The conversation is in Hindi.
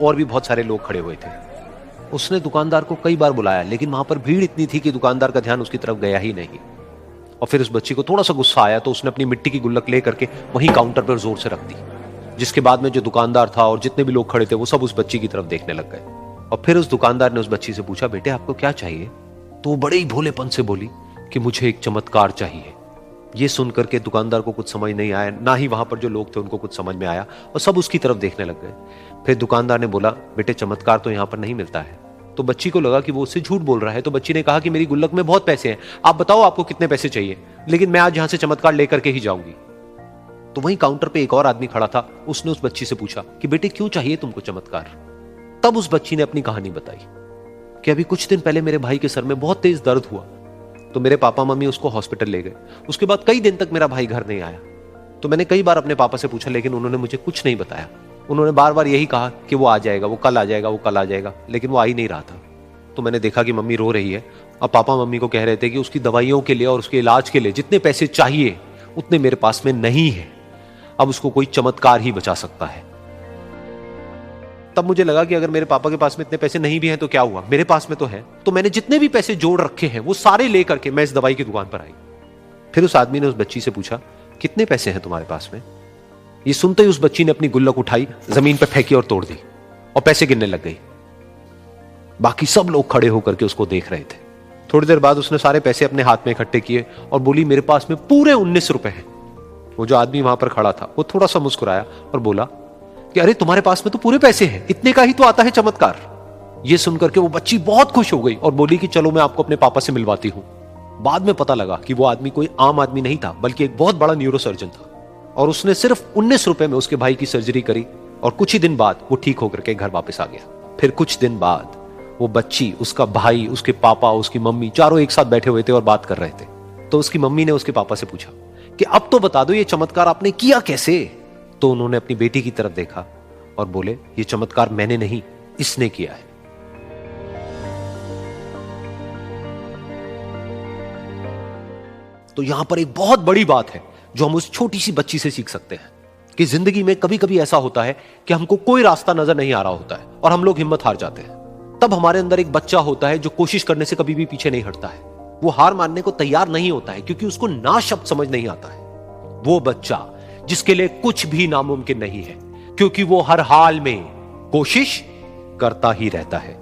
और भी बहुत सारे लोग खड़े हुए थे। उसने दुकानदार को कई बार बुलाया, लेकिन वहां पर भीड़ इतनी थी कि दुकानदार का ध्यान उसकी तरफ गया ही नहीं। और फिर उस बच्ची को थोड़ा सा गुस्सा आया तो उसने अपनी मिट्टी की गुल्लक ले करके वहीं काउंटर पर जोर से रख दी, जिसके बाद में जो दुकानदार था और जितने भी लोग खड़े थे वो सब उस बच्ची की तरफ देखने लग गए। और फिर उस दुकानदार ने उस बच्ची से पूछा, बेटे आपको क्या चाहिए? तो वो बड़े ही भोलेपन से बोली कि मुझे एक चमत्कार चाहिए। ये सुन करके दुकानदार को कुछ समझ नहीं आया, ना ही वहां पर जो लोग थे उनको कुछ समझ में आया, और सब उसकी तरफ देखने लग गए। फिर दुकानदार ने बोला, बेटे चमत्कार तो यहां पर नहीं मिलता है। तो बच्ची को लगा कि वो उससे झूठ बोल रहा है, तो बच्ची ने कहा कि मेरी गुल्लक में बहुत पैसे हैं, आप बताओ आपको कितने पैसे चाहिए, लेकिन मैं आज यहां से चमत्कार लेकर के ही जाऊंगी। तो वहीं काउंटर पे एक और आदमी खड़ा था, उसने उस बच्ची से पूछा कि बेटे क्यों चाहिए तुमको चमत्कार? तब उस बच्ची ने अपनी कहानी बताई कि अभी कुछ दिन पहले मेरे भाई के सर में बहुत तेज दर्द हुआ, तो मेरे पापा मम्मी उसको हॉस्पिटल ले गए। उसके बाद कई दिन तक मेरा भाई घर नहीं आया। तो मैंने कई बार अपने पापा से पूछा, लेकिन उन्होंने मुझे कुछ नहीं बताया। उन्होंने बार बार यही कहा कि वो आ जाएगा, वो कल आ जाएगा, वो कल आ जाएगा, लेकिन वो आ ही नहीं रहा था। तो मैंने देखा कि मम्मी रो रही है, और पापा मम्मी को कह रहे थे कि उसकी दवाइयों के लिए और उसके इलाज के लिए जितने पैसे चाहिए उतने मेरे पास में नहीं है, अब उसको कोई चमत्कार ही बचा सकता है। तब मुझे लगा कि अगर मेरे पापा के पास में इतने पैसे नहीं भी हैं तो क्या हुआ, मेरे पास में तो है। तो मैंने जितने भी पैसे जोड़ रखे हैं वो सारे लेकर के मैं इस दवाई की दुकान पर आई। फिर उस आदमी ने उस बच्ची से पूछा, कितने पैसे हैं तुम्हारे पास में? ये सुनते ही उस बच्ची ने अपनी गुल्लक उठाई, जमीन पर फेंकी और तोड़ दी, और पैसे गिनने लग गई। बाकी सब लोग खड़े होकर के उसको देख रहे थे। थोड़ी देर बाद उसने सारे पैसे अपने हाथ में इकट्ठे किए और बोली, मेरे पास में पूरे 19 रुपए हैं। वो जो आदमी वहां पर खड़ा था वो थोड़ा सा मुस्कुराया और बोला कि अरे तुम्हारे पास में तो पूरे पैसे हैं, इतने का ही तो आता है चमत्कार। ये सुनकर के वो बच्ची बहुत खुश हो गई और बोली कि चलो मैं आपको अपने पापा से मिलवाती हूं। बाद में पता लगा कि वो आदमी कोई आम आदमी नहीं था, बल्कि एक बहुत बड़ा न्यूरोसर्जन था, और उसने सिर्फ 19 रुपए में उसके भाई की सर्जरी करी, और कुछ ही दिन बाद वो ठीक होकर के घर वापस आ गया। फिर कुछ दिन बाद वो बच्ची, उसका भाई, उसके पापा, उसकी मम्मी, चारों एक साथ बैठे हुए थे और बात कर रहे थे। तो उसकी मम्मी ने उसके पापा से पूछा कि अब तो बता दो ये चमत्कार आपने किया कैसे? तो उन्होंने अपनी बेटी की तरफ देखा और बोले, ये चमत्कार मैंने नहीं, इसने किया है। तो यहां पर एक बहुत बड़ी बात है जो हम उस छोटी सी बच्ची से सीख सकते हैं कि जिंदगी में कभी कभी ऐसा होता है कि हमको कोई रास्ता नजर नहीं आ रहा होता है और हम लोग हिम्मत हार जाते हैं। तब हमारे अंदर एक बच्चा होता है जो कोशिश करने से कभी भी पीछे नहीं हटता है। वो हार मानने को तैयार नहीं होता है क्योंकि उसको ना शब्द समझ नहीं आता है। वो बच्चा जिसके लिए कुछ भी नामुमकिन नहीं है, क्योंकि वो हर हाल में कोशिश करता ही रहता है।